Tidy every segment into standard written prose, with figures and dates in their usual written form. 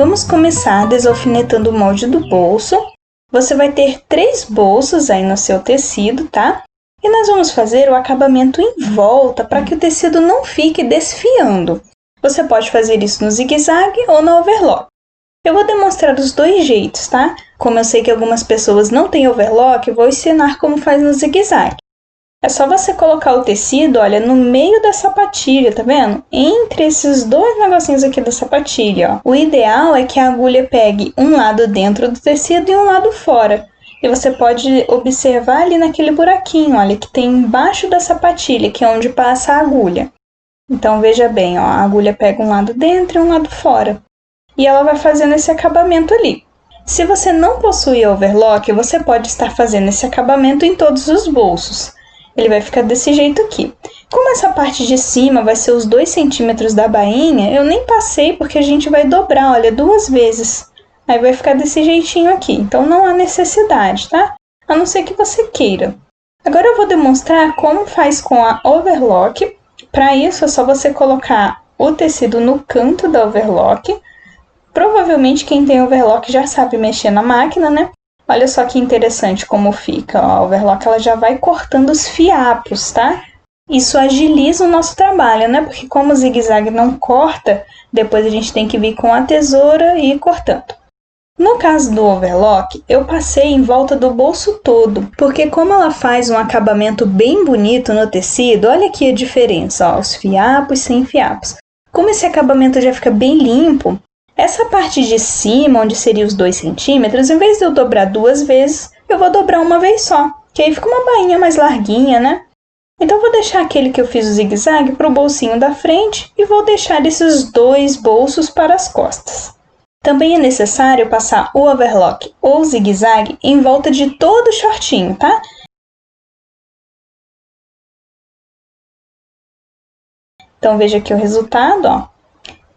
Vamos começar desalfinetando o molde do bolso. Você vai ter 3 bolsos aí no seu tecido, tá? E nós vamos fazer o acabamento em volta para que o tecido não fique desfiando. Você pode fazer isso no zigue-zague ou no overlock. Eu vou demonstrar os 2 jeitos, tá? Como eu sei que algumas pessoas não têm overlock, eu vou ensinar como faz no zigue-zague. É só você colocar o tecido, olha, no meio da sapatilha, tá vendo? Entre esses 2 negocinhos aqui da sapatilha, ó. O ideal é que a agulha pegue um lado dentro do tecido e um lado fora. E você pode observar ali naquele buraquinho, olha, que tem embaixo da sapatilha, que é onde passa a agulha. Então, veja bem, ó, a agulha pega um lado dentro e um lado fora. E ela vai fazendo esse acabamento ali. Se você não possui overlock, você pode estar fazendo esse acabamento em todos os bolsos. Ele vai ficar desse jeito aqui. Como essa parte de cima vai ser os 2 centímetros da bainha, eu nem passei porque a gente vai dobrar, olha, 2 vezes. Aí vai ficar desse jeitinho aqui. Então não há necessidade, tá? A não ser que você queira. Agora eu vou demonstrar como faz com a overlock. Para isso é só você colocar o tecido no canto da overlock. Provavelmente quem tem overlock já sabe mexer na máquina, né? Olha só que interessante como fica, ó, a overlock ela já vai cortando os fiapos, tá? Isso agiliza o nosso trabalho, né? Porque como o zigue-zague não corta, depois a gente tem que vir com a tesoura e ir cortando. No caso do overlock, eu passei em volta do bolso todo, porque como ela faz um acabamento bem bonito no tecido, olha aqui a diferença, ó, os fiapos sem fiapos. Como esse acabamento já fica bem limpo, essa parte de cima, onde seria os 2 centímetros, em vez de eu dobrar 2 vezes, eu vou dobrar uma vez só, que aí fica uma bainha mais larguinha, né? Então, eu vou deixar aquele que eu fiz o zigue-zague para o bolsinho da frente e vou deixar esses 2 bolsos para as costas. Também é necessário passar o overlock ou zigue-zague em volta de todo o shortinho, tá? Então, veja aqui o resultado, ó.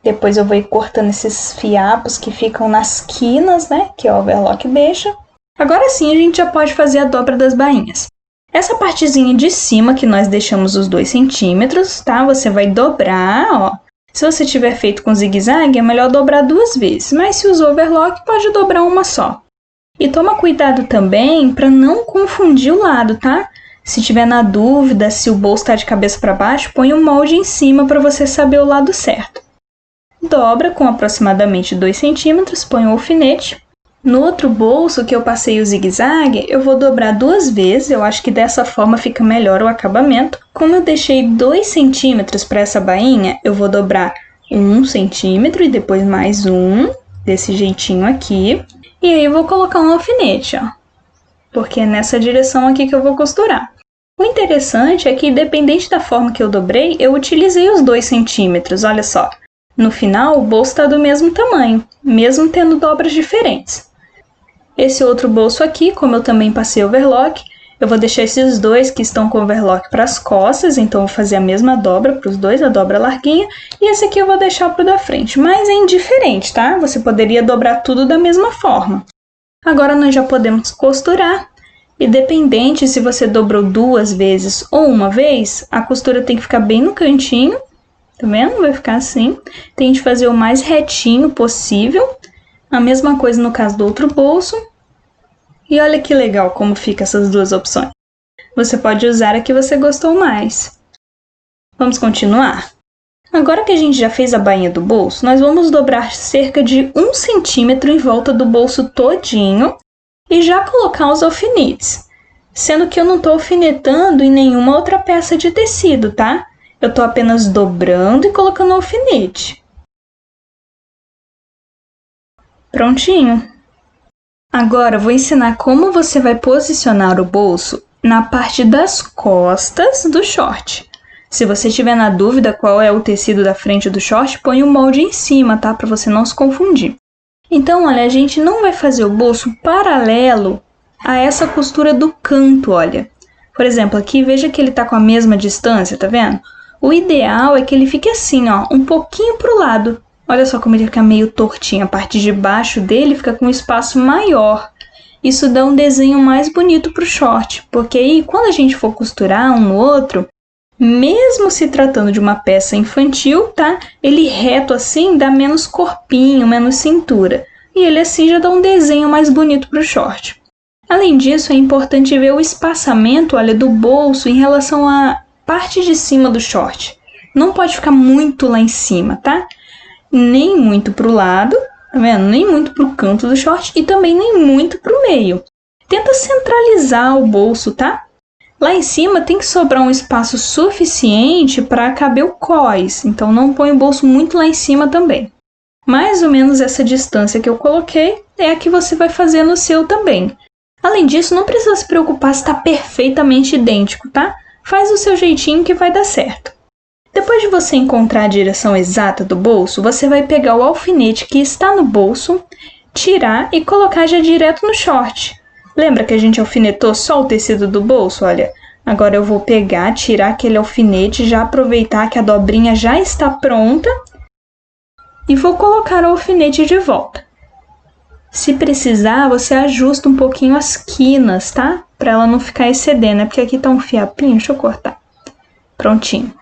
Depois eu vou ir cortando esses fiapos que ficam nas quinas, né? Que o overlock deixa. Agora sim a gente já pode fazer a dobra das bainhas. Essa partezinha de cima que nós deixamos os 2 centímetros, tá? Você vai dobrar, ó. Se você tiver feito com zigue-zague, é melhor dobrar 2 vezes. Mas se usar overlock, pode dobrar uma só. E toma cuidado também para não confundir o lado, tá? Se tiver na dúvida se o bolso está de cabeça para baixo, põe um molde em cima para você saber o lado certo. Dobra com aproximadamente 2 centímetros, põe um alfinete. No outro bolso que eu passei o zigue-zague, eu vou dobrar 2 vezes, eu acho que dessa forma fica melhor o acabamento. Como eu deixei 2 centímetros para essa bainha, eu vou dobrar 1 centímetro e depois mais um, desse jeitinho aqui. E aí eu vou colocar um alfinete, ó, porque é nessa direção aqui que eu vou costurar. O interessante é que, independente da forma que eu dobrei, eu utilizei os 2 centímetros, olha só. No final, o bolso está do mesmo tamanho, mesmo tendo dobras diferentes. Esse outro bolso aqui, como eu também passei overlock, eu vou deixar esses 2 que estão com overlock para as costas, então vou fazer a mesma dobra para os 2, a dobra larguinha, e esse aqui eu vou deixar para o da frente, mas é indiferente, tá? Você poderia dobrar tudo da mesma forma. Agora nós já podemos costurar, e dependente se você dobrou 2 vezes ou uma vez, a costura tem que ficar bem no cantinho. Tá vendo? Vai ficar assim. Tente fazer o mais retinho possível. A mesma coisa no caso do outro bolso. E olha que legal como fica essas 2 opções. Você pode usar a que você gostou mais. Vamos continuar? Agora que a gente já fez a bainha do bolso, nós vamos dobrar cerca de 1 centímetro em volta do bolso todinho e já colocar os alfinetes. Sendo que eu não estou alfinetando em nenhuma outra peça de tecido, tá? Eu estou apenas dobrando e colocando o alfinete. Prontinho! Agora, eu vou ensinar como você vai posicionar o bolso na parte das costas do short. Se você estiver na dúvida qual é o tecido da frente do short, põe o molde em cima, tá? Para você não se confundir. Então, olha, a gente não vai fazer o bolso paralelo a essa costura do canto, olha. Por exemplo, aqui, veja que ele está com a mesma distância, tá vendo? O ideal é que ele fique assim, ó, um pouquinho para o lado. Olha só como ele fica meio tortinho. A parte de baixo dele fica com um espaço maior. Isso dá um desenho mais bonito para o short. Porque aí, quando a gente for costurar um no outro, Mesmo se tratando de uma peça infantil, tá? Ele reto assim dá menos corpinho, menos cintura. E ele assim já dá um desenho mais bonito pro short. Além disso, é importante ver o espaçamento, olha, do bolso em relação à parte de cima do short. Não pode ficar muito lá em cima, tá? Nem muito pro lado, tá vendo? Nem muito pro canto do short e também nem muito pro meio. Tenta centralizar o bolso, tá? Lá em cima tem que sobrar um espaço suficiente para caber o cós, então não põe o bolso muito lá em cima também. Mais ou menos essa distância que eu coloquei é a que você vai fazer no seu também. Além disso, não precisa se preocupar se está perfeitamente idêntico, tá? Faz o seu jeitinho que vai dar certo. Depois de você encontrar a direção exata do bolso, você vai pegar o alfinete que está no bolso, tirar e colocar já direto no short. Lembra que a gente alfinetou só o tecido do bolso? Olha, agora eu vou pegar, tirar aquele alfinete, já aproveitar que a dobrinha já está pronta e vou colocar o alfinete de volta. Se precisar, você ajusta um pouquinho as quinas, tá? Para ela não ficar excedendo, é porque aqui tá um fiapinho, deixa eu cortar. Prontinho.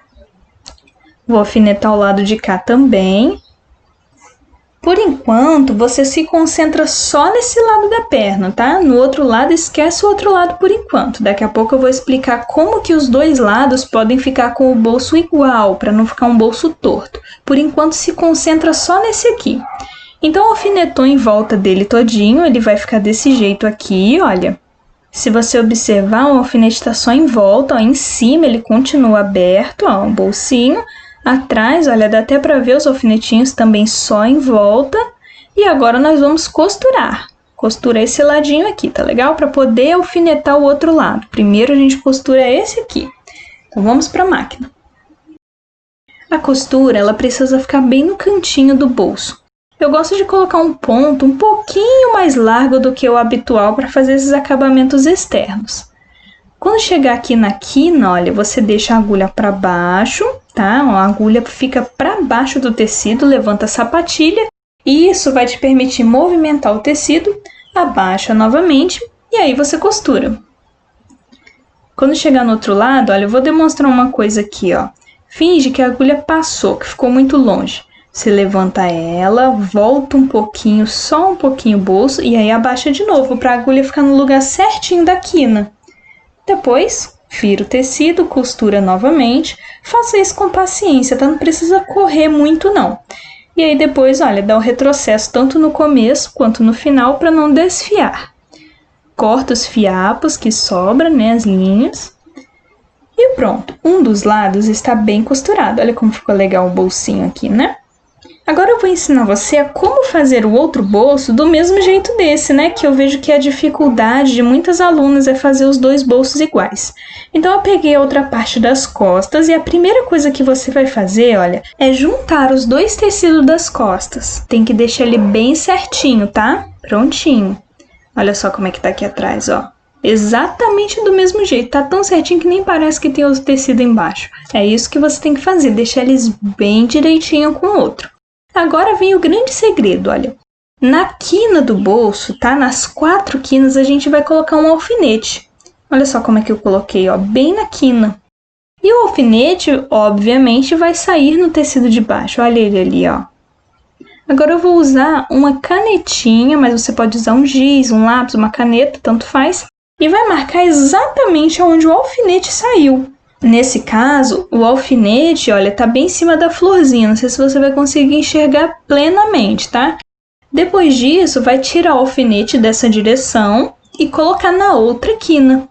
Vou alfinetar o lado de cá também. Por enquanto, você se concentra só nesse lado da perna, tá? No outro lado, esquece o outro lado por enquanto. Daqui a pouco eu vou explicar como que os dois lados podem ficar com o bolso igual, para não ficar um bolso torto. Por enquanto, se concentra só nesse aqui. Então, alfinetou em volta dele todinho, ele vai ficar desse jeito aqui, olha. Se você observar, o alfinete está só em volta, ó, em cima ele continua aberto, ó, um bolsinho. Atrás, olha, dá até para ver os alfinetinhos também só em volta. E agora nós vamos costurar. Costurar esse ladinho aqui, tá legal? Para poder alfinetar o outro lado. Primeiro a gente costura esse aqui. Então vamos para a máquina. A costura, ela precisa ficar bem no cantinho do bolso. Eu gosto de colocar um ponto um pouquinho mais largo do que o habitual para fazer esses acabamentos externos. Quando chegar aqui na quina, olha, você deixa a agulha para baixo, tá? A agulha fica para baixo do tecido, levanta a sapatilha e isso vai te permitir movimentar o tecido, abaixa novamente e aí você costura. Quando chegar no outro lado, olha, eu vou demonstrar uma coisa aqui, ó. Finge que a agulha passou, que ficou muito longe. Você levanta ela, volta um pouquinho, só um pouquinho o bolso e aí abaixa de novo para a agulha ficar no lugar certinho da quina. Depois, vira o tecido, costura novamente. Faça isso com paciência, tá? Não precisa correr muito, não. E aí depois, olha, dá o retrocesso tanto no começo quanto no final para não desfiar. Corta os fiapos que sobram, né, as linhas. E pronto, um dos lados está bem costurado. Olha como ficou legal o bolsinho aqui, né? Agora eu vou ensinar você a como fazer o outro bolso do mesmo jeito desse, né? Que eu vejo que a dificuldade de muitas alunas é fazer os dois bolsos iguais. Então eu peguei a outra parte das costas e a primeira coisa que você vai fazer, olha, é juntar os dois tecidos das costas. Tem que deixar ele bem certinho, tá? Prontinho. Olha só como é que tá aqui atrás, ó. Exatamente do mesmo jeito, tá tão certinho que nem parece que tem outro tecido embaixo. É isso que você tem que fazer, deixar eles bem direitinho com o outro. Agora vem o grande segredo, olha. Na quina do bolso, tá? Nas 4 quinas a gente vai colocar um alfinete. Olha só como é que eu coloquei, ó, bem na quina. E o alfinete, obviamente, vai sair no tecido de baixo. Olha ele ali, ó. Agora eu vou usar uma canetinha, mas você pode usar um giz, um lápis, uma caneta, tanto faz. E vai marcar exatamente onde o alfinete saiu. Nesse caso, o alfinete, olha, tá bem em cima da florzinha. Não sei se você vai conseguir enxergar plenamente, tá? Depois disso, vai tirar o alfinete dessa direção e colocar na outra quina.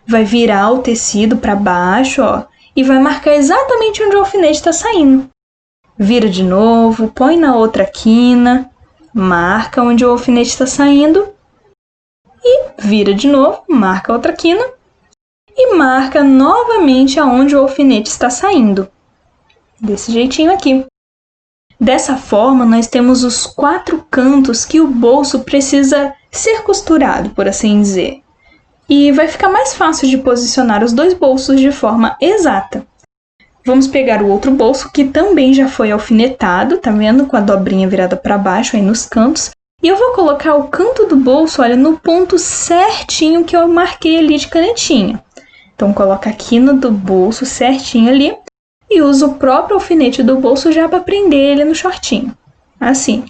Vai virar o tecido para baixo, ó, e vai marcar exatamente onde o alfinete está saindo. Vira de novo, põe na outra quina, marca onde o alfinete está saindo e vira de novo, marca a outra quina e marca novamente aonde o alfinete está saindo. Desse jeitinho aqui. Dessa forma, nós temos os 4 cantos que o bolso precisa ser costurado, por assim dizer. E vai ficar mais fácil de posicionar os 2 bolsos de forma exata. Vamos pegar o outro bolso que também já foi alfinetado, tá vendo? Com a dobrinha virada para baixo aí nos cantos. E eu vou colocar o canto do bolso, olha, no ponto certinho que eu marquei ali de canetinha. Então, coloca a quina do bolso certinho ali e usa o próprio alfinete do bolso já para prender ele no shortinho. Assim.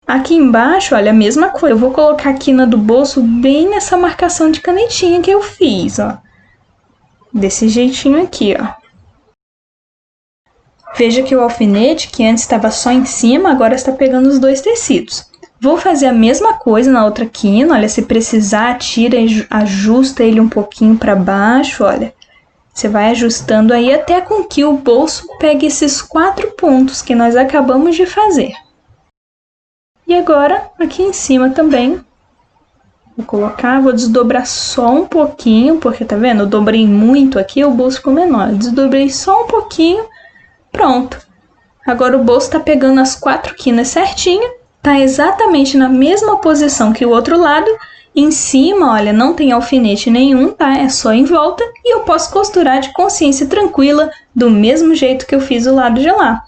Aqui embaixo, olha, a mesma coisa. Eu vou colocar a quina do bolso bem nessa marcação de canetinha que eu fiz, ó. Desse jeitinho aqui, ó. Veja que o alfinete, que antes estava só em cima, agora está pegando os dois tecidos. Vou fazer a mesma coisa na outra quina, olha, se precisar, tira e ajusta ele um pouquinho para baixo, olha. Você vai ajustando aí até com que o bolso pegue esses 4 pontos que nós acabamos de fazer. E agora, aqui em cima também, vou colocar, vou desdobrar só um pouquinho, porque tá vendo? Eu dobrei muito aqui, o bolso ficou menor. Desdobrei só um pouquinho, pronto. Agora o bolso tá pegando as 4 quinas certinho. Tá exatamente na mesma posição que o outro lado. Em cima, olha, não tem alfinete nenhum, tá? É só em volta. E eu posso costurar de consciência tranquila, do mesmo jeito que eu fiz o lado de lá.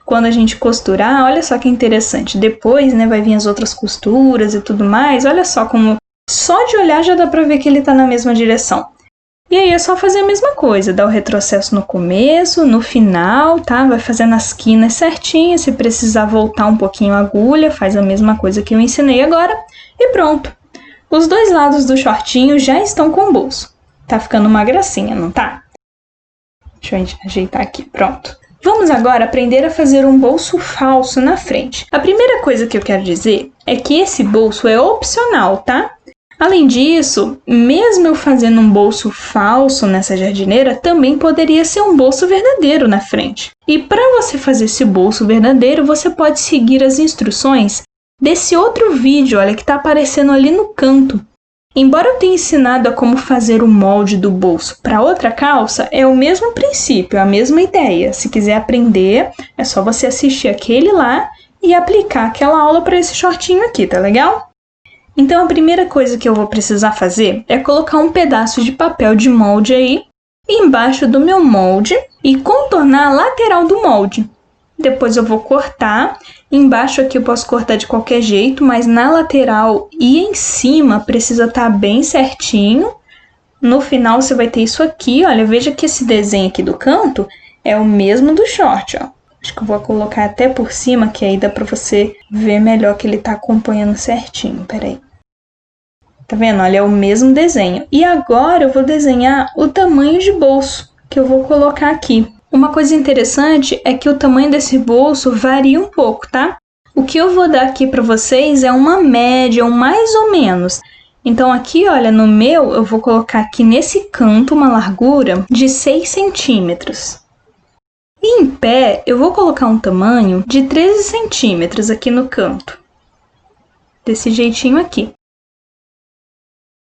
Quando a gente costurar, olha só que interessante. Depois, né, vai vir as outras costuras e tudo mais. Olha só como só de olhar já dá pra ver que ele tá na mesma direção. E aí é só fazer a mesma coisa, dar o retrocesso no começo, no final, tá? Vai fazendo as quinas certinhas, se precisar voltar um pouquinho a agulha, faz a mesma coisa que eu ensinei agora e pronto. Os dois lados do shortinho já estão com o bolso. Tá ficando uma gracinha, não tá? Deixa eu ajeitar aqui, pronto. Vamos agora aprender a fazer um bolso falso na frente. A primeira coisa que eu quero dizer é que esse bolso é opcional, tá? Além disso, mesmo eu fazendo um bolso falso nessa jardineira, também poderia ser um bolso verdadeiro na frente. E para você fazer esse bolso verdadeiro, você pode seguir as instruções desse outro vídeo, olha, que está aparecendo ali no canto. Embora eu tenha ensinado a como fazer o molde do bolso para outra calça, é o mesmo princípio, a mesma ideia. Se quiser aprender, é só você assistir aquele lá e aplicar aquela aula para esse shortinho aqui, tá legal? Então, a primeira coisa que eu vou precisar fazer é colocar um pedaço de papel de molde aí embaixo do meu molde e contornar a lateral do molde. Depois eu vou cortar. Embaixo aqui eu posso cortar de qualquer jeito, mas na lateral e em cima precisa estar bem certinho. No final você vai ter isso aqui, olha, veja que esse desenho aqui do canto é o mesmo do short, ó. Acho que eu vou colocar até por cima, que aí dá pra você ver melhor que ele tá acompanhando certinho. Peraí. Tá vendo? Olha, é o mesmo desenho. E agora eu vou desenhar o tamanho de bolso que eu vou colocar aqui. Uma coisa interessante é que o tamanho desse bolso varia um pouco, tá? O que eu vou dar aqui pra vocês é uma média, um mais ou menos. Então aqui, olha, no meu, eu vou colocar aqui nesse canto uma largura de 6 centímetros. E em pé, eu vou colocar um tamanho de 13 centímetros aqui no canto. Desse jeitinho aqui.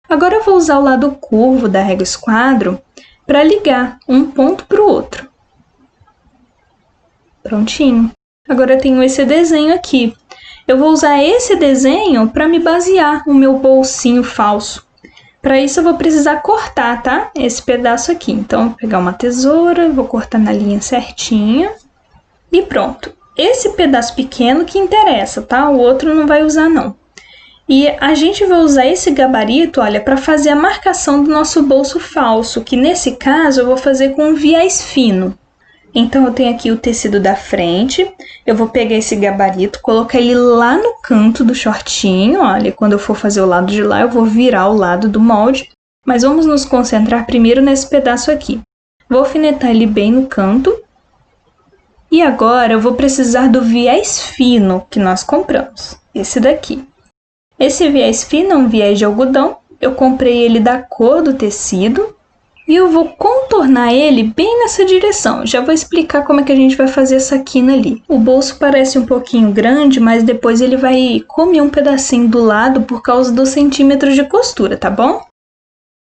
Agora eu vou usar o lado curvo da régua esquadro para ligar um ponto para o outro. Prontinho. Agora eu tenho esse desenho aqui. Eu vou usar esse desenho para me basear o meu bolsinho falso. Para isso eu vou precisar cortar, tá? Esse pedaço aqui. Então, eu vou pegar uma tesoura, vou cortar na linha certinha e pronto. Esse pedaço pequeno que interessa, tá? O outro não vai usar, não. E a gente vai usar esse gabarito, olha, para fazer a marcação do nosso bolso falso, que nesse caso eu vou fazer com um viés fino. Então, eu tenho aqui o tecido da frente, eu vou pegar esse gabarito, colocar ele lá no canto do shortinho, olha, quando eu for fazer o lado de lá, eu vou virar o lado do molde, mas vamos nos concentrar primeiro nesse pedaço aqui. Vou alfinetar ele bem no canto, e agora eu vou precisar do viés fino que nós compramos, esse daqui. Esse viés fino é um viés de algodão, eu comprei ele da cor do tecido, e eu vou contornar ele bem nessa direção. Já vou explicar como é que a gente vai fazer essa quina ali. O bolso parece um pouquinho grande, mas depois ele vai comer um pedacinho do lado por causa dos centímetros de costura, tá bom?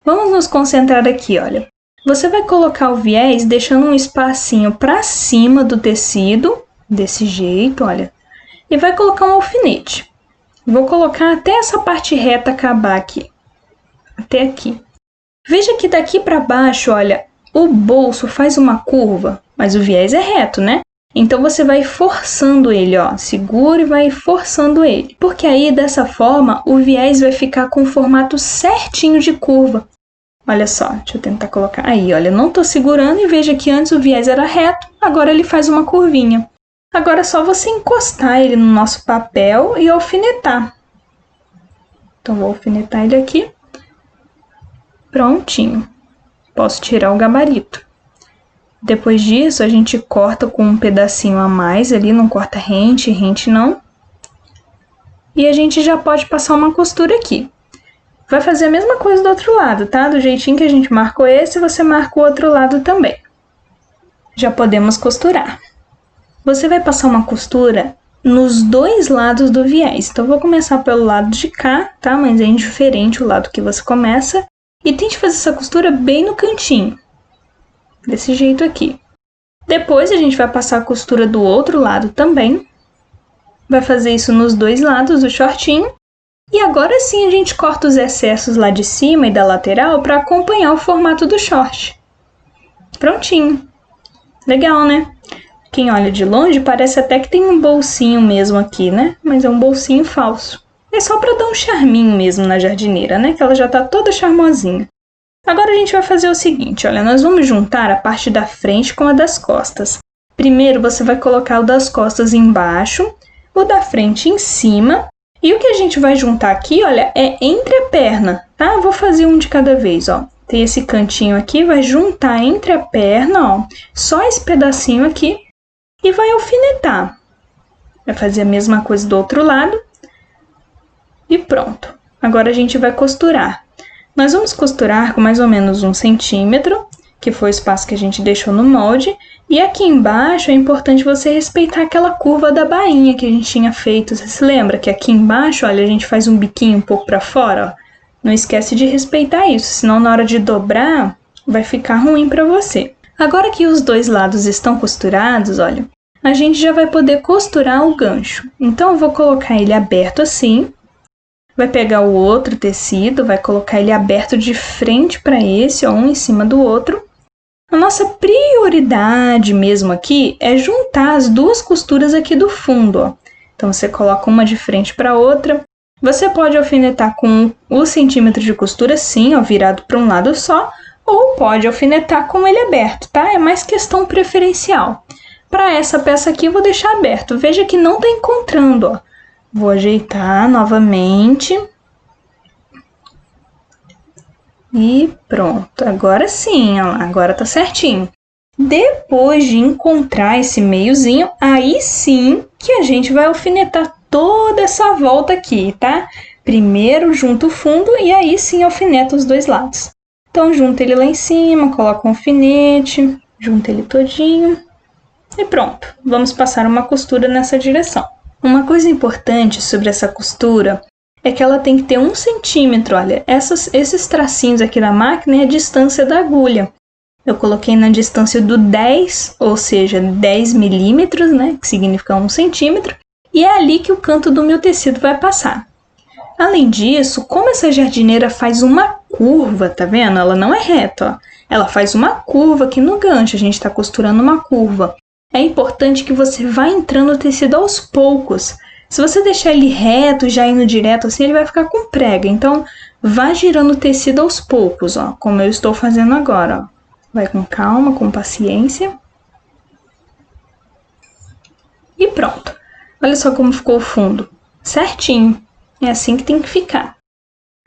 Vamos nos concentrar aqui, olha. Você vai colocar o viés deixando um espacinho para cima do tecido, desse jeito, olha. E vai colocar um alfinete. Vou colocar até essa parte reta acabar aqui. Até aqui. Veja que daqui para baixo, olha, o bolso faz uma curva, mas o viés é reto, né? Então, você vai forçando ele, ó, segura e vai forçando ele. Porque aí, dessa forma, o viés vai ficar com o formato certinho de curva. Olha só, deixa eu tentar colocar. Aí, olha, eu não tô segurando e veja que antes o viés era reto, agora ele faz uma curvinha. Agora é só você encostar ele no nosso papel e alfinetar. Então, vou alfinetar ele aqui. Prontinho. Posso tirar o gabarito. Depois disso, a gente corta com um pedacinho a mais ali, não corta rente não. E a gente já pode passar uma costura aqui. Vai fazer a mesma coisa do outro lado, tá? Do jeitinho que a gente marcou esse, você marca o outro lado também. Já podemos costurar. Você vai passar uma costura nos dois lados do viés. Então, eu vou começar pelo lado de cá, tá? Mas é indiferente o lado que você começa. E tente fazer essa costura bem no cantinho. Desse jeito aqui. Depois, a gente vai passar a costura do outro lado também. Vai fazer isso nos dois lados do shortinho. E agora sim a gente corta os excessos lá de cima e da lateral para acompanhar o formato do short. Prontinho. Legal, né? Quem olha de longe parece até que tem um bolsinho mesmo aqui, né? Mas é um bolsinho falso. É só para dar um charminho mesmo na jardineira, né? Que ela já tá toda charmosinha. Agora a gente vai fazer o seguinte, olha, nós vamos juntar a parte da frente com a das costas. Primeiro você vai colocar o das costas embaixo, o da frente em cima. E o que a gente vai juntar aqui, olha, é entre a perna, tá? Eu vou fazer um de cada vez, ó. Tem esse cantinho aqui, vai juntar entre a perna, ó. Só esse pedacinho aqui. E vai alfinetar. Vai fazer a mesma coisa do outro lado. E pronto. Agora a gente vai costurar. Nós vamos costurar com mais ou menos 1 centímetro, que foi o espaço que a gente deixou no molde. E aqui embaixo é importante você respeitar aquela curva da bainha que a gente tinha feito. Você se lembra que aqui embaixo, olha, a gente faz um biquinho um pouco para fora, ó. Não esquece de respeitar isso, senão na hora de dobrar vai ficar ruim para você. Agora que os dois lados estão costurados, olha, a gente já vai poder costurar o gancho. Então eu vou colocar ele aberto assim. Vai pegar o outro tecido, vai colocar ele aberto de frente para esse, ó, um em cima do outro. A nossa prioridade mesmo aqui é juntar as duas costuras aqui do fundo, ó. Então, você coloca uma de frente para a outra. Você pode alfinetar com o centímetro de costura, sim, ó, virado para um lado só, ou pode alfinetar com ele aberto, tá? É mais questão preferencial. Para essa peça aqui, eu vou deixar aberto. Veja que não tá encontrando, ó. Vou ajeitar novamente. E pronto, agora sim, ó lá, agora tá certinho. Depois de encontrar esse meiozinho, aí sim que a gente vai alfinetar toda essa volta aqui, tá? Primeiro junta o fundo e aí sim alfineta os dois lados. Então junta ele lá em cima, coloca um alfinete, junta ele todinho e pronto. Vamos passar uma costura nessa direção. Uma coisa importante sobre essa costura é que ela tem que ter 1 centímetro, olha, esses tracinhos aqui da máquina é a distância da agulha. Eu coloquei na distância do 10, ou seja, 10 milímetros, né, que significa 1 centímetro, e é ali que o canto do meu tecido vai passar. Além disso, como essa jardineira faz uma curva, tá vendo? Ela não é reta, ó. Ela faz uma curva aqui no gancho, a gente está costurando uma curva. É importante que você vá entrando o tecido aos poucos. Se você deixar ele reto, já indo direto assim, ele vai ficar com prega. Então, vá girando o tecido aos poucos, ó, como eu estou fazendo agora, ó. Vai com calma, com paciência. E pronto. Olha só como ficou o fundo. Certinho. É assim que tem que ficar.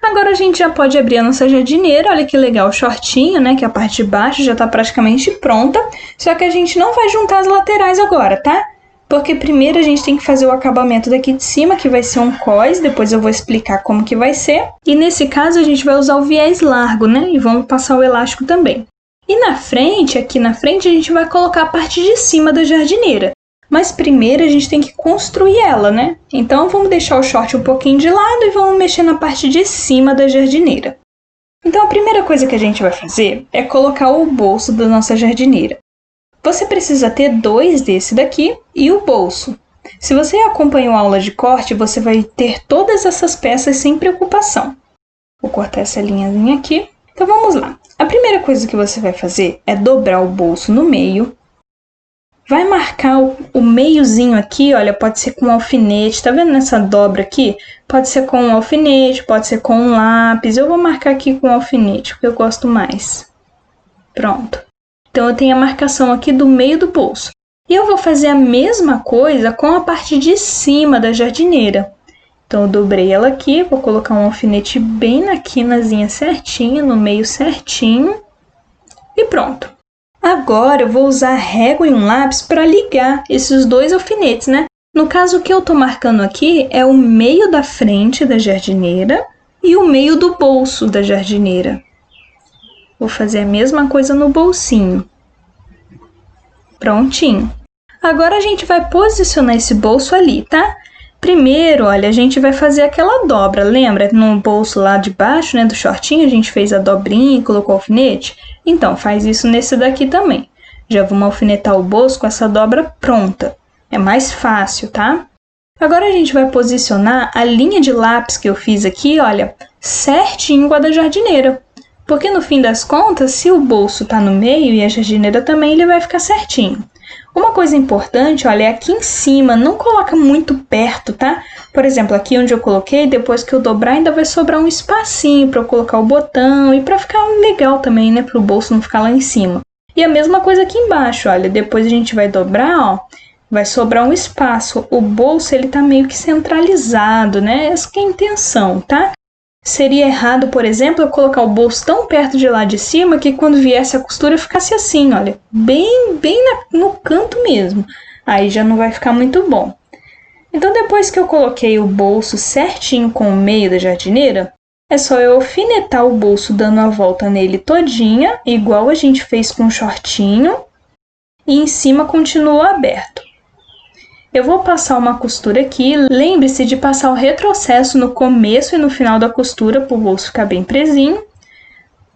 Agora a gente já pode abrir a nossa jardineira. Olha que legal o shortinho, né? Que a parte de baixo já tá praticamente pronta. Só que a gente não vai juntar as laterais agora, tá? Porque primeiro a gente tem que fazer o acabamento daqui de cima, que vai ser um cós. Depois eu vou explicar como que vai ser. E nesse caso a gente vai usar o viés largo, né? E vamos passar o elástico também. E na frente, aqui na frente, a gente vai colocar a parte de cima da jardineira. Mas primeiro a gente tem que construir ela, né? Então vamos deixar o short um pouquinho de lado e vamos mexer na parte de cima da jardineira. Então a primeira coisa que a gente vai fazer é colocar o bolso da nossa jardineira. Você precisa ter 2 desse daqui e o bolso. Se você acompanhou a aula de corte, você vai ter todas essas peças sem preocupação. Vou cortar essa linhazinha aqui. Então vamos lá. A primeira coisa que você vai fazer é dobrar o bolso no meio. vai marcar o meiozinho aqui, olha, pode ser com um alfinete, tá vendo nessa dobra aqui? Pode ser com um alfinete, pode ser com um lápis. Eu vou marcar aqui com um alfinete, porque eu gosto mais. Pronto. Então, eu tenho a marcação aqui do meio do bolso. E eu vou fazer a mesma coisa com a parte de cima da jardineira. Então, eu dobrei ela aqui, vou colocar um alfinete bem na quinazinha certinha, no meio certinho. E pronto. Agora, eu vou usar a régua e um lápis para ligar esses dois alfinetes, né? No caso, o que eu tô marcando aqui é o meio da frente da jardineira e o meio do bolso da jardineira. Vou fazer a mesma coisa no bolsinho. Prontinho. Agora a gente vai posicionar esse bolso ali, tá? Primeiro, olha, a gente vai fazer aquela dobra, lembra? No bolso lá de baixo, né, do shortinho, a gente fez a dobrinha e colocou o alfinete. Então, faz isso nesse daqui também. Já vamos alfinetar o bolso com essa dobra pronta. É mais fácil, tá? Agora a gente vai posicionar a linha de lápis que eu fiz aqui, olha, certinho com a da jardineira. Porque no fim das contas, se o bolso tá no meio e a jardineira também, ele vai ficar certinho. Uma coisa importante, olha, é aqui em cima, não coloca muito perto, tá? Por exemplo, aqui onde eu coloquei, depois que eu dobrar, ainda vai sobrar um espacinho para eu colocar o botão e para ficar legal também, né? Para o bolso não ficar lá em cima. E a mesma coisa aqui embaixo, olha, depois a gente vai dobrar, ó, vai sobrar um espaço. O bolso, ele tá meio que centralizado, né? Essa que é a intenção, tá? Seria errado, por exemplo, eu colocar o bolso tão perto de lá de cima que quando viesse a costura ficasse assim, olha, bem no canto mesmo. Aí já não vai ficar muito bom. Então, depois que eu coloquei o bolso certinho com o meio da jardineira, é só eu alfinetar o bolso dando a volta nele todinha, igual a gente fez com o shortinho, e em cima continua aberto. Eu vou passar uma costura aqui, lembre-se de passar o retrocesso no começo e no final da costura para o bolso ficar bem presinho.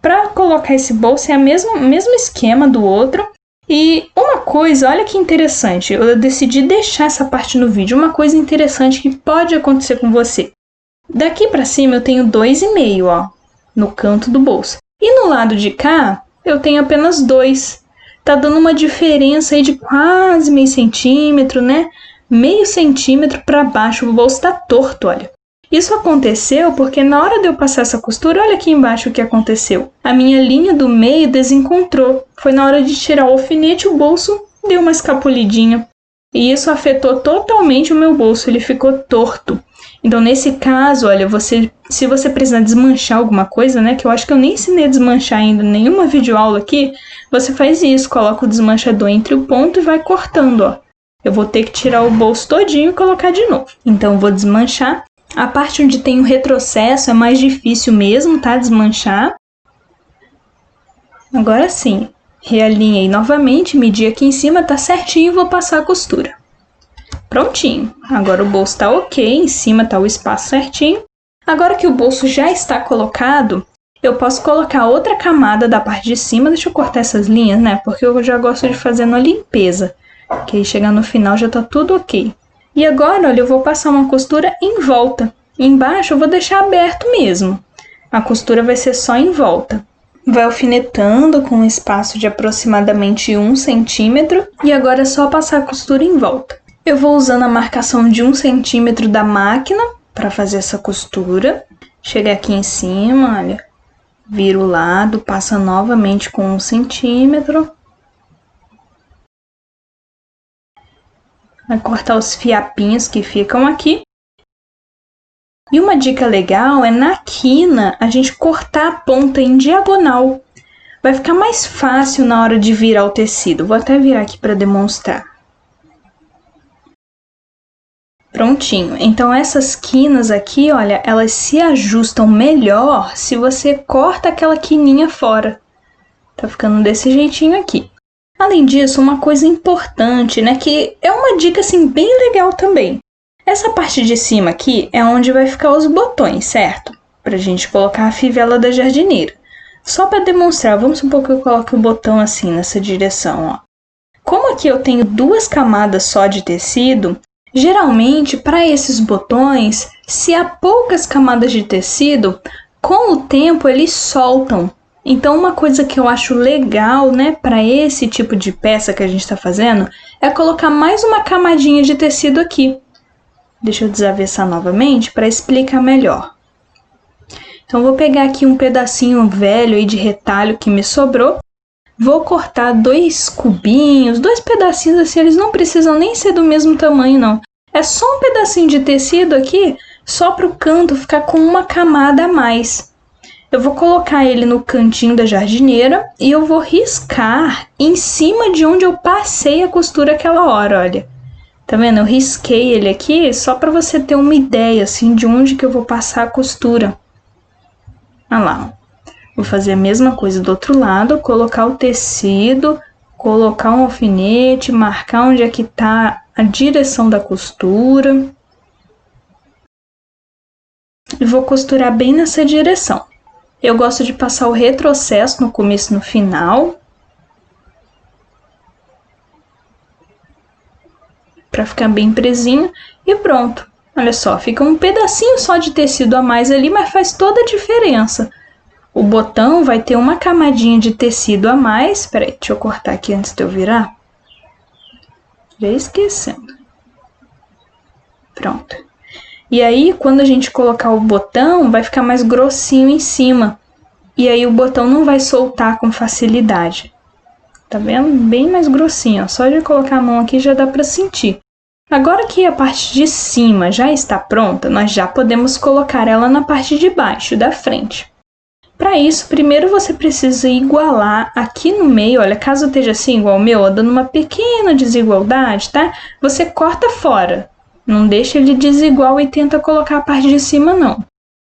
Para colocar esse bolso é o mesmo esquema do outro. E uma coisa, olha que interessante, eu decidi deixar essa parte no vídeo, uma coisa interessante que pode acontecer com você. Daqui para cima eu tenho 2,5, ó, no canto do bolso. E no lado de cá eu tenho apenas 2. Tá dando uma diferença aí de quase meio centímetro, né? Meio centímetro para baixo, o bolso tá torto, olha. Isso aconteceu porque na hora de eu passar essa costura, olha aqui embaixo o que aconteceu. A minha linha do meio desencontrou. Foi na hora de tirar o alfinete, o bolso deu uma escapulidinha. E isso afetou totalmente o meu bolso, ele ficou torto. Então, nesse caso, olha, se você precisar desmanchar alguma coisa, né, que eu acho que eu nem ensinei a desmanchar ainda em nenhuma videoaula aqui, você faz isso, coloca o desmanchador entre o ponto e vai cortando, ó. Eu vou ter que tirar o bolso todinho e colocar de novo. Então, eu vou desmanchar. A parte onde tem o retrocesso é mais difícil mesmo, tá, desmanchar. Agora sim, realinhei novamente, medi aqui em cima, tá certinho e vou passar a costura. Prontinho, agora o bolso tá ok, em cima tá o espaço certinho. Agora que o bolso já está colocado, eu posso colocar outra camada da parte de cima. Deixa eu cortar essas linhas, né, porque eu já gosto de fazer uma limpeza. Que aí chegar no final já tá tudo ok. E agora, olha, eu vou passar uma costura em volta. Embaixo eu vou deixar aberto mesmo. A costura vai ser só em volta. Vai alfinetando com um espaço de aproximadamente 1 centímetro. E agora é só passar a costura em volta. Eu vou usando a marcação de 1 centímetro da máquina para fazer essa costura. Chega aqui em cima, olha. Vira o lado, passa novamente com 1 centímetro. Vai cortar os fiapinhos que ficam aqui. E uma dica legal é na quina a gente cortar a ponta em diagonal. Vai ficar mais fácil na hora de virar o tecido. Vou até virar aqui para demonstrar. Prontinho. Então essas quinas aqui, olha, elas se ajustam melhor se você corta aquela quininha fora. Tá ficando desse jeitinho aqui. Além disso, uma coisa importante, né, que é uma dica assim bem legal também. Essa parte de cima aqui é onde vai ficar os botões, certo? Pra gente colocar a fivela da jardineira. Só para demonstrar, vamos supor que eu coloque o botão assim nessa direção, ó. Como aqui eu tenho 2 camadas só de tecido, geralmente para esses botões, se há poucas camadas de tecido, com o tempo eles soltam. Então, uma coisa que eu acho legal, né, para esse tipo de peça que a gente está fazendo, é colocar mais uma camadinha de tecido aqui. Deixa eu desavessar novamente para explicar melhor. Então, vou pegar aqui um pedacinho velho aí de retalho que me sobrou. Vou cortar 2 cubinhos, 2 pedacinhos assim, eles não precisam nem ser do mesmo tamanho, não. É só um pedacinho de tecido aqui, só para o canto ficar com uma camada a mais. Eu vou colocar ele no cantinho da jardineira e eu vou riscar em cima de onde eu passei a costura aquela hora, olha. Tá vendo? Eu risquei ele aqui só para você ter uma ideia, assim, de onde que eu vou passar a costura. Olha lá, ó. Vou fazer a mesma coisa do outro lado, colocar o tecido, colocar um alfinete, marcar onde é que tá a direção da costura. E vou costurar bem nessa direção. Eu gosto de passar o retrocesso no começo e no final, para ficar bem presinho, e pronto. Olha só, fica um pedacinho só de tecido a mais ali, mas faz toda a diferença. O botão vai ter uma camadinha de tecido a mais. Peraí, deixa eu cortar aqui antes de eu virar. Já esquecendo. Pronto. E aí, quando a gente colocar o botão, vai ficar mais grossinho em cima. E aí o botão não vai soltar com facilidade. Tá vendo? Bem mais grossinho, ó. Só de colocar a mão aqui já dá pra sentir. Agora que a parte de cima já está pronta, nós já podemos colocar ela na parte de baixo, da frente. Para isso, primeiro você precisa igualar aqui no meio, olha, caso esteja assim igual o meu, dando uma pequena desigualdade, tá? Você corta fora, não deixa ele desigual e tenta colocar a parte de cima, não.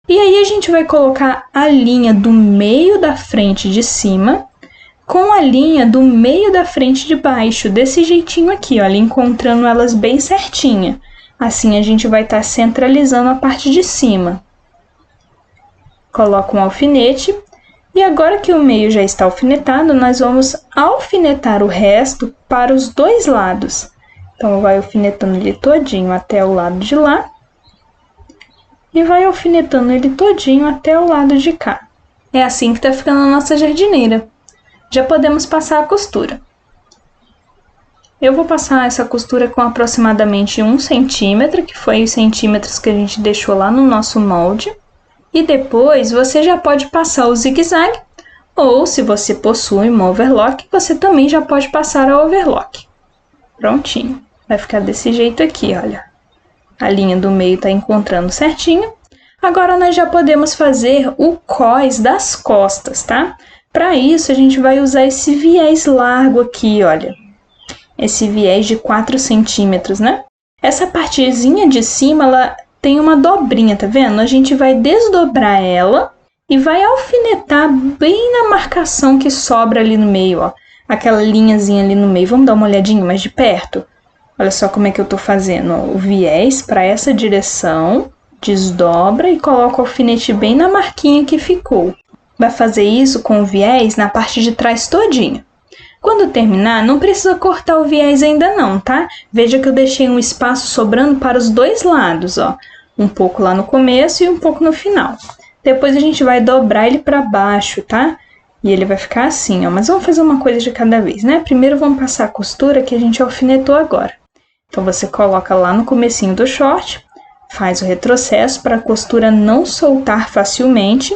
E aí a gente vai colocar a linha do meio da frente de cima com a linha do meio da frente de baixo, desse jeitinho aqui, olha, encontrando elas bem certinha. Assim a gente vai estar centralizando a parte de cima. Coloca um alfinete e agora que o meio já está alfinetado, nós vamos alfinetar o resto para os dois lados. Então, vai alfinetando ele todinho até o lado de lá e vai alfinetando ele todinho até o lado de cá. É assim que tá ficando a nossa jardineira. Já podemos passar a costura. Eu vou passar essa costura com aproximadamente 1 centímetro, que foi os centímetros que a gente deixou lá no nosso molde. E depois você já pode passar o zigue-zague, ou se você possui uma overlock, você também já pode passar a overlock. Prontinho. Vai ficar desse jeito aqui, olha. A linha do meio tá encontrando certinho. Agora nós já podemos fazer o cós das costas, tá? Para isso a gente vai usar esse viés largo aqui, olha. Esse viés de 4 centímetros, né? Essa partezinha de cima, ela tem uma dobrinha, tá vendo? A gente vai desdobrar ela e vai alfinetar bem na marcação que sobra ali no meio, ó. Aquela linhazinha ali no meio. Vamos dar uma olhadinha mais de perto? Olha só como é que eu tô fazendo, ó. O viés para essa direção, desdobra e coloca o alfinete bem na marquinha que ficou. Vai fazer isso com o viés na parte de trás todinha. Quando terminar, não precisa cortar o viés ainda não, tá? Veja que eu deixei um espaço sobrando para os dois lados, ó. Um pouco lá no começo e um pouco no final. Depois a gente vai dobrar ele para baixo, tá? E ele vai ficar assim, ó. Mas vamos fazer uma coisa de cada vez, né? Primeiro vamos passar a costura que a gente alfinetou agora. Então você coloca lá no comecinho do short, faz o retrocesso para a costura não soltar facilmente.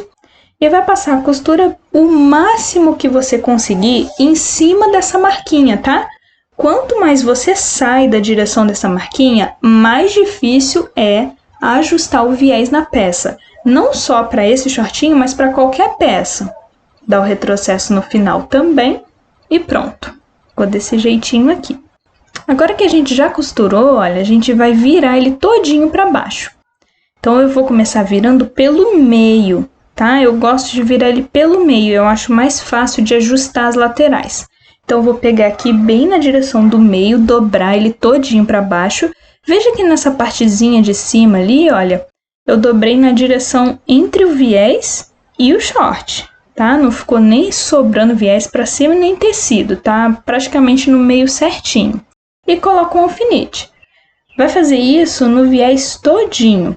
E vai passar a costura o máximo que você conseguir em cima dessa marquinha, tá? Quanto mais você sai da direção dessa marquinha, mais difícil é ajustar o viés na peça. Não só para esse shortinho, mas para qualquer peça. Dá o retrocesso no final também e pronto. Ficou desse jeitinho aqui. Agora que a gente já costurou, olha, a gente vai virar ele todinho para baixo. Então eu vou começar virando pelo meio. Tá? Eu gosto de virar ele pelo meio, eu acho mais fácil de ajustar as laterais. Então, eu vou pegar aqui bem na direção do meio, dobrar ele todinho para baixo. Veja que nessa partezinha de cima ali, olha, eu dobrei na direção entre o viés e o short, tá? Não ficou nem sobrando viés para cima nem tecido, tá? Praticamente no meio certinho. E coloco um alfinete. Vai fazer isso no viés todinho.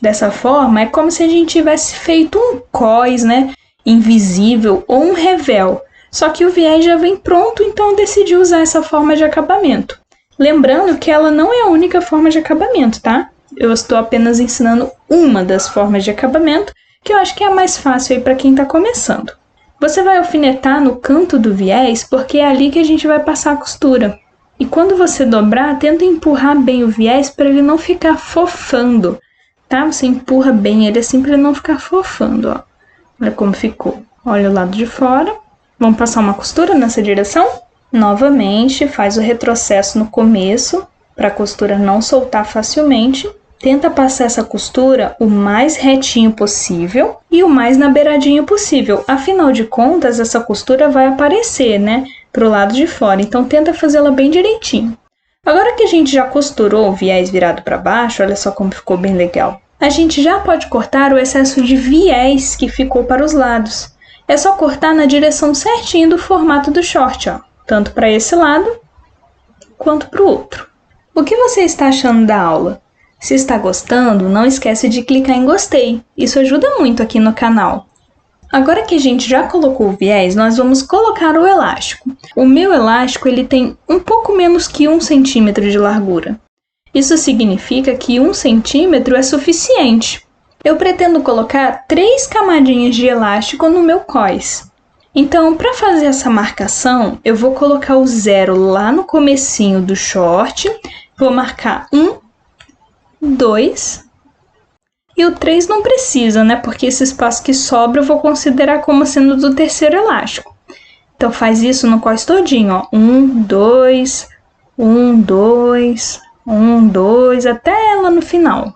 Dessa forma, é como se a gente tivesse feito um cós, né? invisível ou um revel. Só que o viés já vem pronto, então eu decidi usar essa forma de acabamento. Lembrando que ela não é a única forma de acabamento, tá? Eu estou apenas ensinando uma das formas de acabamento, que eu acho que é a mais fácil aí para quem está começando. Você vai alfinetar no canto do viés, porque é ali que a gente vai passar a costura. E quando você dobrar, tenta empurrar bem o viés para ele não ficar fofando, tá? Você empurra bem ele assim para ele não ficar fofando, ó. Olha como ficou. Olha o lado de fora. Vamos passar uma costura nessa direção? Novamente, faz o retrocesso no começo, para a costura não soltar facilmente. Tenta passar essa costura o mais retinho possível e o mais na beiradinha possível. Afinal de contas, essa costura vai aparecer, né, pro lado de fora. Então, tenta fazê-la bem direitinho. Agora que a gente já costurou o viés virado para baixo, olha só como ficou bem legal. A gente já pode cortar o excesso de viés que ficou para os lados. É só cortar na direção certinha do formato do short, ó. Tanto para esse lado, quanto para o outro. O que você está achando da aula? Se está gostando, não esquece de clicar em gostei. Isso ajuda muito aqui no canal. Agora que a gente já colocou o viés, nós vamos colocar o elástico. O meu elástico ele tem um pouco menos que 1 centímetro de largura. Isso significa que 1 centímetro é suficiente. Eu pretendo colocar 3 camadinhas de elástico no meu cós. Então, para fazer essa marcação, eu vou colocar o 0 lá no comecinho do short, vou marcar 1, 2, e o 3 não precisa, né? Porque esse espaço que sobra eu vou considerar como sendo do terceiro elástico. Então, faz isso no cós todinho, ó. 1, 2, 1, 2, 1, 2, até lá no final.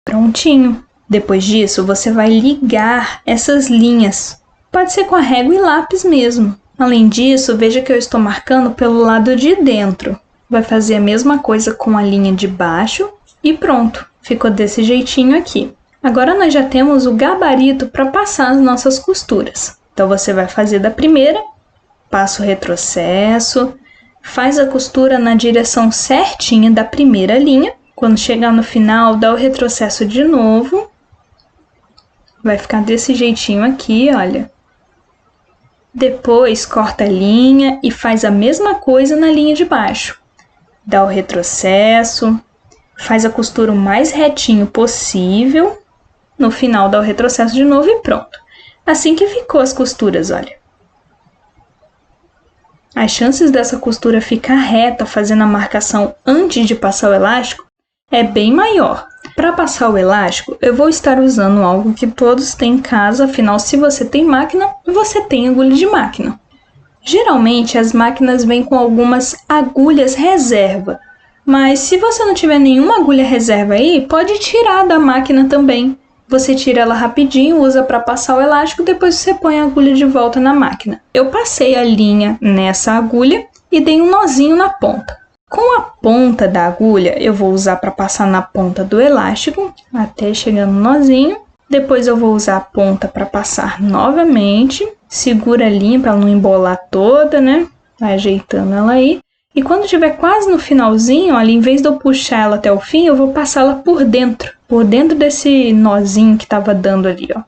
Prontinho. Depois disso, você vai ligar essas linhas. Pode ser com a régua e lápis mesmo. Além disso, veja que eu estou marcando pelo lado de dentro. Vai fazer a mesma coisa com a linha de baixo e pronto. Ficou desse jeitinho aqui. Agora nós já temos o gabarito para passar as nossas costuras. Então você vai fazer da primeira, passa o retrocesso, faz a costura na direção certinha da primeira linha. Quando chegar no final, dá o retrocesso de novo. Vai ficar desse jeitinho aqui, olha. Depois corta a linha e faz a mesma coisa na linha de baixo. Dá o retrocesso, faz a costura o mais retinho possível. No final dá o retrocesso de novo e pronto. Assim que ficou as costuras, olha. As chances dessa costura ficar reta fazendo a marcação antes de passar o elástico é bem maior. Para passar o elástico, eu vou estar usando algo que todos têm em casa, afinal, se você tem máquina, você tem agulha de máquina. Geralmente, as máquinas vêm com algumas agulhas reserva, mas se você não tiver nenhuma agulha reserva aí, pode tirar da máquina também. Você tira ela rapidinho, usa para passar o elástico, depois você põe a agulha de volta na máquina. Eu passei a linha nessa agulha e dei um nozinho na ponta. Com a ponta da agulha, eu vou usar para passar na ponta do elástico, até chegar no nozinho. Depois eu vou usar a ponta para passar novamente. Segura a linha para ela não embolar toda, né? Vai ajeitando ela aí. E quando estiver quase no finalzinho, olha, em vez de eu puxar ela até o fim, eu vou passá-la por dentro desse nozinho que estava dando ali, ó.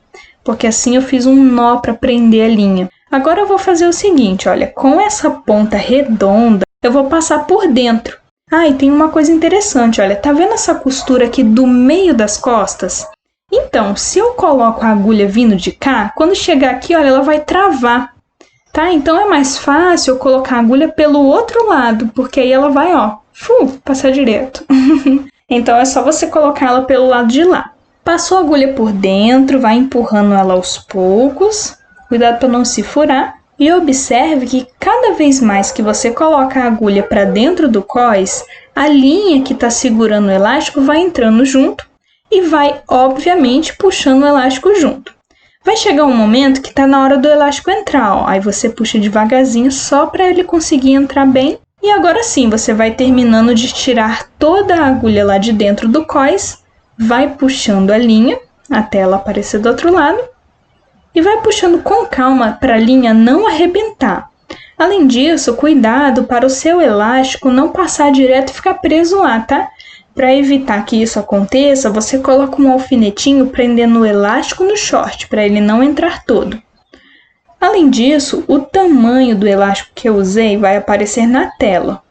Porque assim eu fiz um nó para prender a linha. Agora eu vou fazer o seguinte, olha, com essa ponta redonda, eu vou passar por dentro. Ah, e tem uma coisa interessante, olha, tá vendo essa costura aqui do meio das costas? Então, se eu coloco a agulha vindo de cá, quando chegar aqui, olha, ela vai travar, tá? Então é mais fácil eu colocar a agulha pelo outro lado, porque aí ela vai, ó, passar direto. Então é só você colocar ela pelo lado de lá. Passou a agulha por dentro, vai empurrando ela aos poucos, cuidado para não se furar. E observe que cada vez mais que você coloca a agulha para dentro do cós, a linha que está segurando o elástico vai entrando junto e vai, obviamente, puxando o elástico junto. Vai chegar um momento que está na hora do elástico entrar, ó. Aí você puxa devagarzinho só para ele conseguir entrar bem. E agora sim, você vai terminando de tirar toda a agulha lá de dentro do cós, vai puxando a linha até ela aparecer do outro lado. E vai puxando com calma para a linha não arrebentar. Além disso, cuidado para o seu elástico não passar direto e ficar preso lá, tá? Para evitar que isso aconteça, você coloca um alfinetinho prendendo o elástico no short, para ele não entrar todo. Além disso, o tamanho do elástico que eu usei vai aparecer na tela.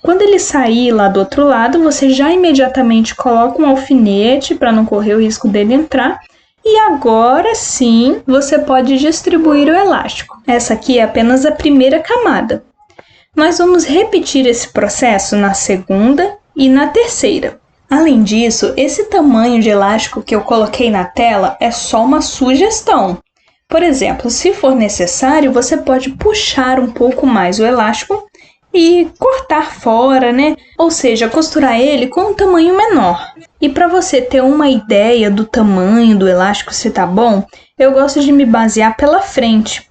Quando ele sair lá do outro lado, você já imediatamente coloca um alfinete para não correr o risco dele entrar. E agora sim, você pode distribuir o elástico. Essa aqui é apenas a primeira camada. Nós vamos repetir esse processo na segunda e na terceira. Além disso, esse tamanho de elástico que eu coloquei na tela é só uma sugestão. Por exemplo, se for necessário, você pode puxar um pouco mais o elástico e cortar fora, né? Ou seja, costurar ele com um tamanho menor. E para você ter uma ideia do tamanho do elástico, se tá bom, eu gosto de me basear pela frente.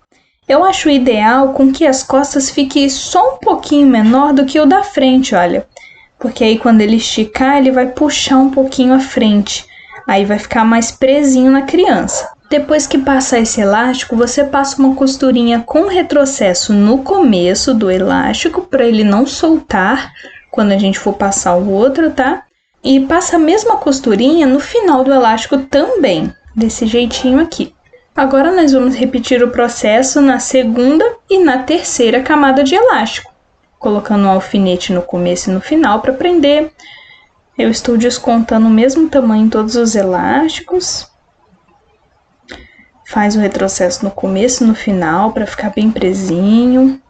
Eu acho ideal com que as costas fiquem só um pouquinho menor do que o da frente, olha. Porque aí quando ele esticar, ele vai puxar um pouquinho a frente. Aí vai ficar mais presinho na criança. Depois que passar esse elástico, você passa uma costurinha com retrocesso no começo do elástico, para ele não soltar quando a gente for passar o outro, tá? E passa a mesma costurinha no final do elástico também, desse jeitinho aqui. Agora nós vamos repetir o processo na segunda e na terceira camada de elástico, colocando um alfinete no começo e no final para prender. Eu estou descontando o mesmo tamanho em todos os elásticos. Faz o retrocesso no começo e no final para ficar bem presinho.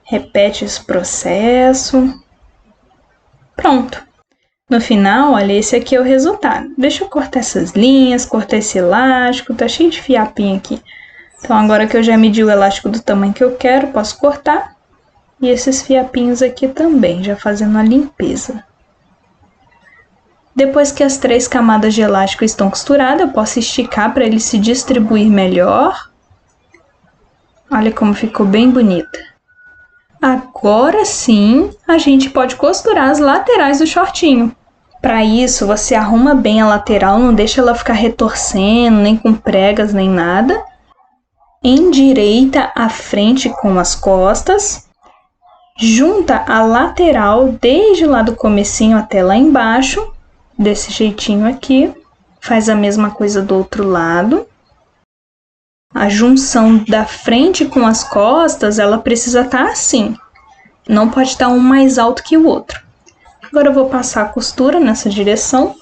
Repete esse processo. Pronto. No final, olha, esse aqui é o resultado. Deixa eu cortar essas linhas, cortar esse elástico, tá cheio de fiapinho aqui. Então agora que eu já medi o elástico do tamanho que eu quero, posso cortar. E esses fiapinhos aqui também, já fazendo a limpeza. Depois que as 3 camadas de elástico estão costuradas, eu posso esticar para ele se distribuir melhor. Olha como ficou bem bonita. Agora sim, a gente pode costurar as laterais do shortinho. Para isso, você arruma bem a lateral, não deixa ela ficar retorcendo, nem com pregas, nem nada. Endireita a frente com as costas. Junta a lateral desde lá do comecinho até lá embaixo. Desse jeitinho aqui, faz a mesma coisa do outro lado. A junção da frente com as costas, ela precisa estar assim. Não pode estar um mais alto que o outro. Agora eu vou passar a costura nessa direção.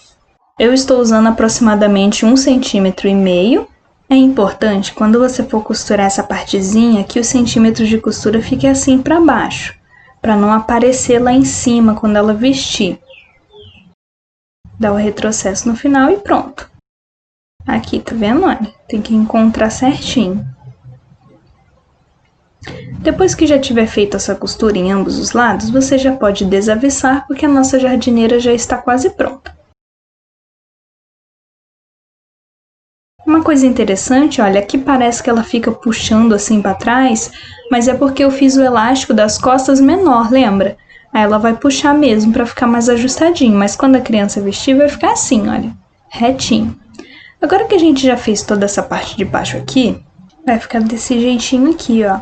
Eu estou usando aproximadamente 1,5 cm. É importante, quando você for costurar essa partezinha, que os centímetros de costura fiquem assim para baixo, para não aparecer lá em cima quando ela vestir. Dá o retrocesso no final e pronto. Aqui, tá vendo? Olha, tem que encontrar certinho. Depois que já tiver feito essa costura em ambos os lados, você já pode desavessar, porque a nossa jardineira já está quase pronta. Uma coisa interessante, olha, aqui parece que ela fica puxando assim para trás, mas é porque eu fiz o elástico das costas menor, lembra? Aí ela vai puxar mesmo para ficar mais ajustadinho, mas quando a criança vestir vai ficar assim, olha, retinho. Agora que a gente já fez toda essa parte de baixo aqui, vai ficar desse jeitinho aqui, ó.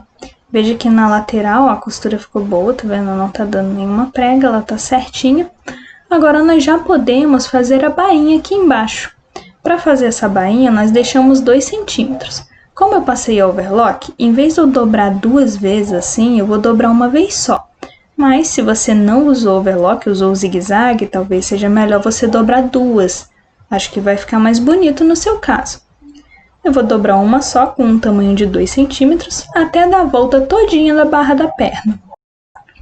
Veja que na lateral ó, a costura ficou boa, tá vendo? Não tá dando nenhuma prega, ela tá certinha. Agora nós já podemos fazer a bainha aqui embaixo. Para fazer essa bainha, nós deixamos 2 centímetros. Como eu passei overlock, em vez de eu dobrar 2 vezes assim, eu vou dobrar uma vez só. Mas se você não usou overlock, usou o zigue-zague, talvez seja melhor você dobrar 2. Acho que vai ficar mais bonito no seu caso. Eu vou dobrar uma só com um tamanho de 2 centímetros até dar a volta todinha da barra da perna.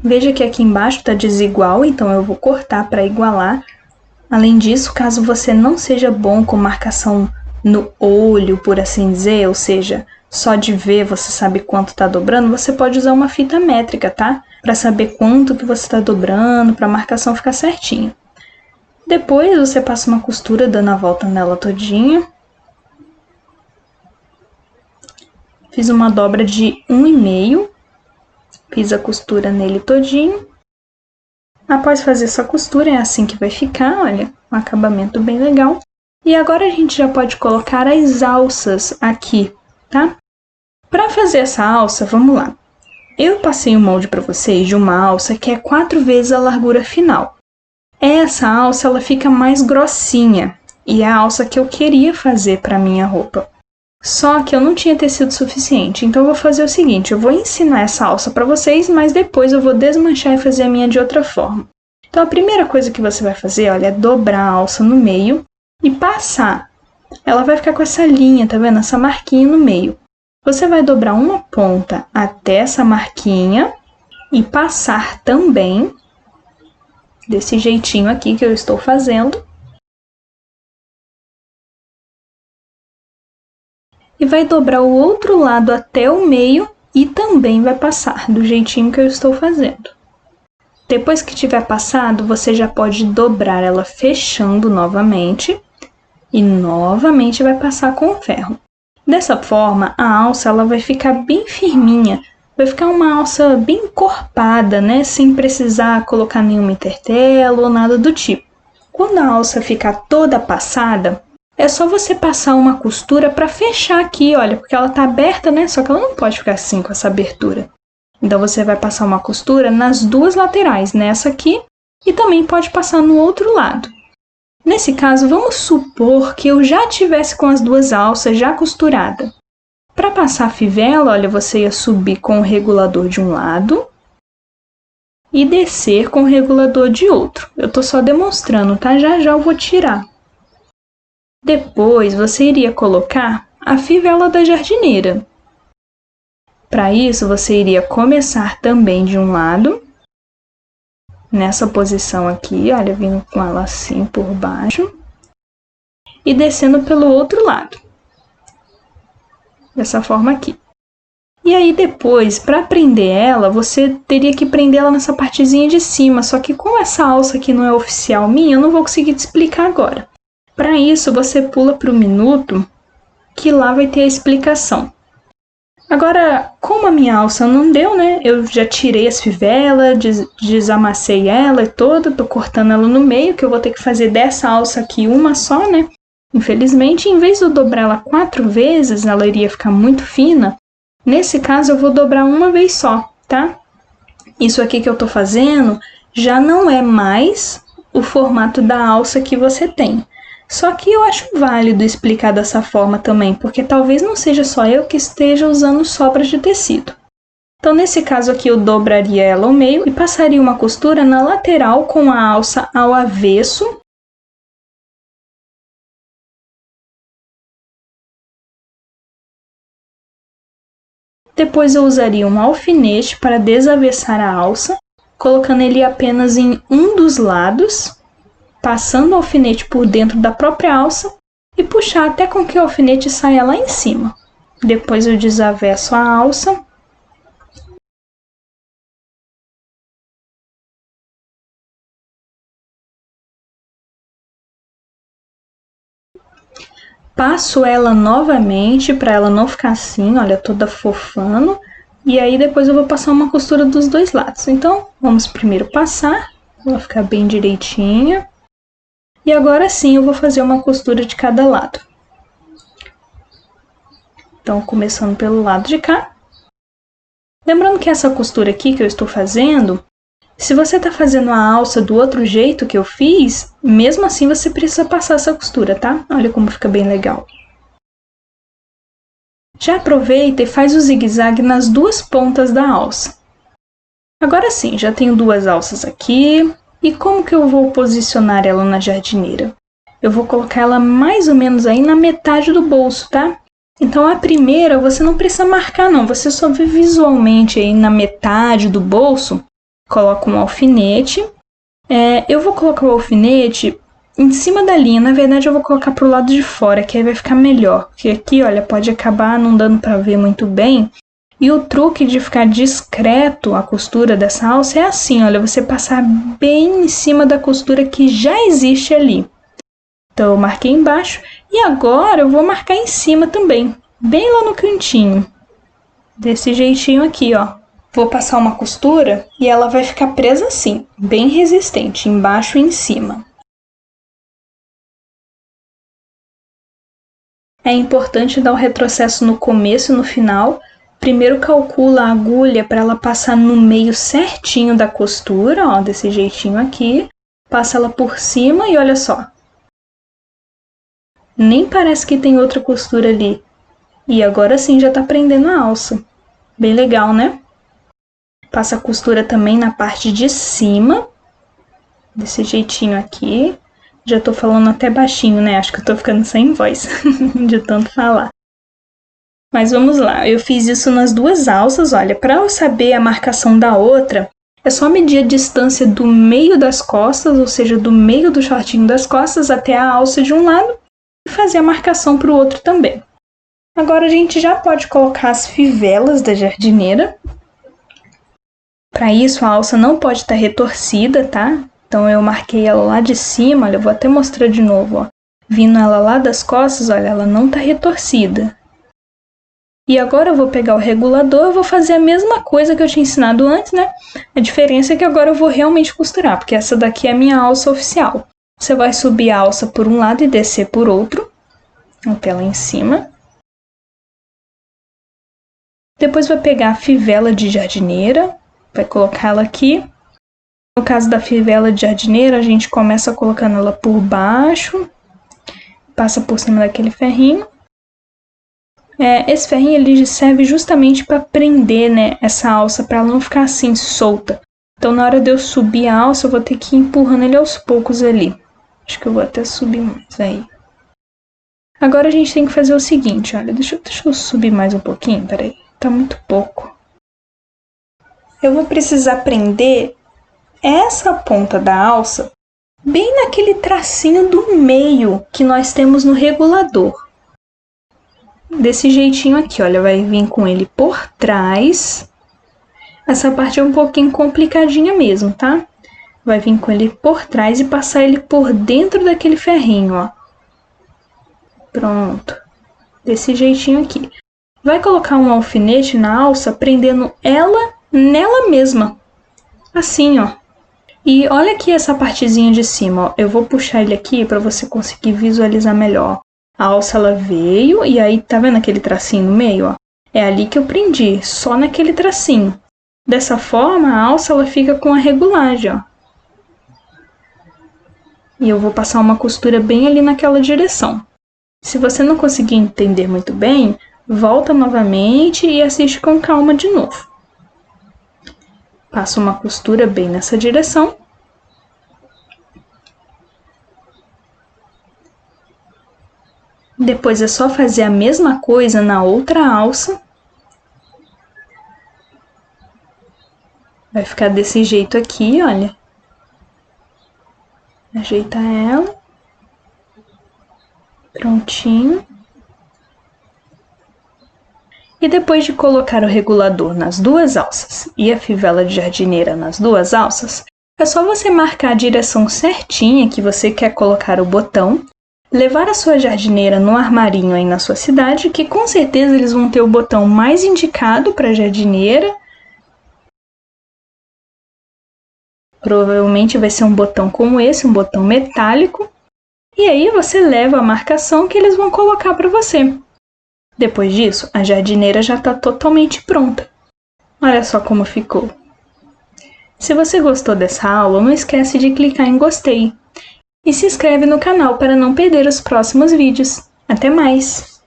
Veja que aqui embaixo está desigual, então eu vou cortar para igualar. Além disso, caso você não seja bom com marcação no olho, por assim dizer, ou seja, só de ver você sabe quanto está dobrando, você pode usar uma fita métrica, tá? Para saber quanto que você está dobrando, para a marcação ficar certinho. Depois você passa uma costura dando a volta nela todinha. Fiz uma dobra de 1,5. Fiz a costura nele todinho. Após fazer essa costura, é assim que vai ficar, olha, um acabamento bem legal. E agora a gente já pode colocar as alças aqui, tá? Para fazer essa alça, vamos lá. Eu passei um molde para vocês de uma alça que é 4 vezes a largura final. Essa alça ela fica mais grossinha e é a alça que eu queria fazer para minha roupa. Só que eu não tinha tecido suficiente, então eu vou fazer o seguinte, eu vou ensinar essa alça para vocês, mas depois eu vou desmanchar e fazer a minha de outra forma. Então a primeira coisa que você vai fazer, olha, é dobrar a alça no meio e passar. Ela vai ficar com essa linha, tá vendo? Essa marquinha no meio. Você vai dobrar uma ponta até essa marquinha e passar também desse jeitinho aqui que eu estou fazendo. E vai dobrar o outro lado até o meio e também vai passar do jeitinho que eu estou fazendo. Depois que tiver passado, você já pode dobrar ela fechando novamente e novamente vai passar com o ferro. Dessa forma, a alça ela vai ficar bem firminha, vai ficar uma alça bem encorpada, né? Sem precisar colocar nenhum intertelo ou nada do tipo. Quando a alça ficar toda passada, é só você passar uma costura para fechar aqui, olha, porque ela tá aberta, né? Só que ela não pode ficar assim com essa abertura. Então você vai passar uma costura nas duas laterais, nessa aqui e também pode passar no outro lado. Nesse caso, vamos supor que eu já tivesse com as duas alças já costuradas. Para passar a fivela, olha, você ia subir com o regulador de um lado e descer com o regulador de outro. Eu tô só demonstrando, tá? Já já eu vou tirar. Depois, você iria colocar a fivela da jardineira. Para isso, você iria começar também de um lado, nessa posição aqui, olha, vindo com ela assim por baixo, e descendo pelo outro lado, dessa forma aqui. E aí depois, para prender ela, você teria que prender ela nessa partezinha de cima, só que como essa alça aqui não é oficial minha, eu não vou conseguir te explicar agora. Para isso, você pula para o minuto, que lá vai ter a explicação. Agora, como a minha alça não deu, né? Eu já tirei as fivelas, desamassei ela e toda, tô cortando ela no meio, que eu vou ter que fazer dessa alça aqui uma só, né? Infelizmente, em vez de eu dobrar ela 4 vezes, ela iria ficar muito fina. Nesse caso, eu vou dobrar uma vez só, tá? Isso aqui que eu tô fazendo já não é mais o formato da alça que você tem. Só que eu acho válido explicar dessa forma também, porque talvez não seja só eu que esteja usando sobras de tecido. Então, nesse caso aqui, eu dobraria ela ao meio e passaria uma costura na lateral com a alça ao avesso. Depois eu usaria um alfinete para desavessar a alça, colocando ele apenas em um dos lados, passando o alfinete por dentro da própria alça e puxar até com que o alfinete saia lá em cima. Depois eu desavesso a alça. Passo ela novamente para ela não ficar assim, olha, toda fofando. E aí depois eu vou passar uma costura dos dois lados. Então, vamos primeiro passar, ela ficar bem direitinha. E agora sim eu vou fazer uma costura de cada lado. Então, começando pelo lado de cá. Lembrando que essa costura aqui que eu estou fazendo, se você está fazendo a alça do outro jeito que eu fiz, mesmo assim você precisa passar essa costura, tá? Olha como fica bem legal. Já aproveita e faz o zigue-zague nas duas pontas da alça. Agora sim, já tenho duas alças aqui. E como que eu vou posicionar ela na jardineira? Eu vou colocar ela mais ou menos aí na metade do bolso, tá? Então a primeira você não precisa marcar não, você só vê visualmente aí na metade do bolso, coloca um alfinete. Eu vou colocar o alfinete em cima da linha, na verdade eu vou colocar pro lado de fora, que aí vai ficar melhor. Porque aqui, olha, pode acabar não dando para ver muito bem. E o truque de ficar discreto a costura dessa alça é assim, olha, você passar bem em cima da costura que já existe ali. Então, eu marquei embaixo e agora eu vou marcar em cima também, bem lá no cantinho. Desse jeitinho aqui, ó. Vou passar uma costura e ela vai ficar presa assim, bem resistente, embaixo e em cima. É importante dar o retrocesso no começo e no final. Primeiro calcula a agulha para ela passar no meio certinho da costura, ó, desse jeitinho aqui. passa ela por cima e olha só. Nem parece que tem outra costura ali. E agora sim já tá prendendo a alça. Bem legal, né? Passa a costura também na parte de cima. Desse jeitinho aqui. Já tô falando até baixinho, né? Acho que eu tô ficando sem voz de tanto falar. Mas vamos lá, eu fiz isso nas duas alças, olha, para eu saber a marcação da outra, é só medir a distância do meio das costas, ou seja, do meio do shortinho das costas até a alça de um lado, e fazer a marcação para o outro também. Agora a gente já pode colocar as fivelas da jardineira. Para isso, a alça não pode estar retorcida, tá? Então eu marquei ela lá de cima, olha, eu vou até mostrar de novo, ó. Vindo ela lá das costas, olha, ela não tá retorcida. E agora eu vou pegar o regulador e vou fazer a mesma coisa que eu tinha ensinado antes, né? A diferença é que agora eu vou realmente costurar, porque essa daqui é a minha alça oficial. Você vai subir a alça por um lado e descer por outro, até lá em cima. Depois vai pegar a fivela de jardineira, vai colocar ela aqui. No caso da fivela de jardineira, a gente começa colocando ela por baixo, passa por cima daquele ferrinho. Esse ferrinho ele serve justamente para prender, né, essa alça, para ela não ficar assim solta. Então na hora de eu subir a alça, eu vou ter que ir empurrando ele aos poucos ali. Acho que eu vou até subir mais aí. Agora a gente tem que fazer o seguinte, olha, deixa eu subir mais um pouquinho, peraí, tá muito pouco. Eu vou precisar prender essa ponta da alça bem naquele tracinho do meio que nós temos no regulador. Desse jeitinho aqui, olha, vai vir com ele por trás. Essa parte é um pouquinho complicadinha mesmo, tá? Vai vir com ele por trás e passar ele por dentro daquele ferrinho, ó. Pronto. Desse jeitinho aqui. Vai colocar um alfinete na alça, prendendo ela nela mesma. Assim, ó. E olha aqui essa partezinha de cima, ó. Eu vou puxar ele aqui para você conseguir visualizar melhor. A alça ela veio e aí, tá vendo aquele tracinho no meio, ó? É ali que eu prendi, só naquele tracinho. Dessa forma, a alça ela fica com a regulagem, ó. E eu vou passar uma costura bem ali naquela direção. Se você não conseguir entender muito bem, volta novamente e assiste com calma de novo. Passo uma costura bem nessa direção. Depois é só fazer a mesma coisa na outra alça. Vai ficar desse jeito aqui, olha. Ajeita ela. Prontinho. E depois de colocar o regulador nas duas alças e a fivela de jardineira nas duas alças, é só você marcar a direção certinha que você quer colocar o botão, levar a sua jardineira no armarinho aí na sua cidade, que com certeza eles vão ter o botão mais indicado para a jardineira. Provavelmente vai ser um botão como esse, um botão metálico. E aí você leva a marcação que eles vão colocar para você. Depois disso, a jardineira já está totalmente pronta. Olha só como ficou. Se você gostou dessa aula, não esquece de clicar em gostei. E se inscreve no canal para não perder os próximos vídeos. Até mais!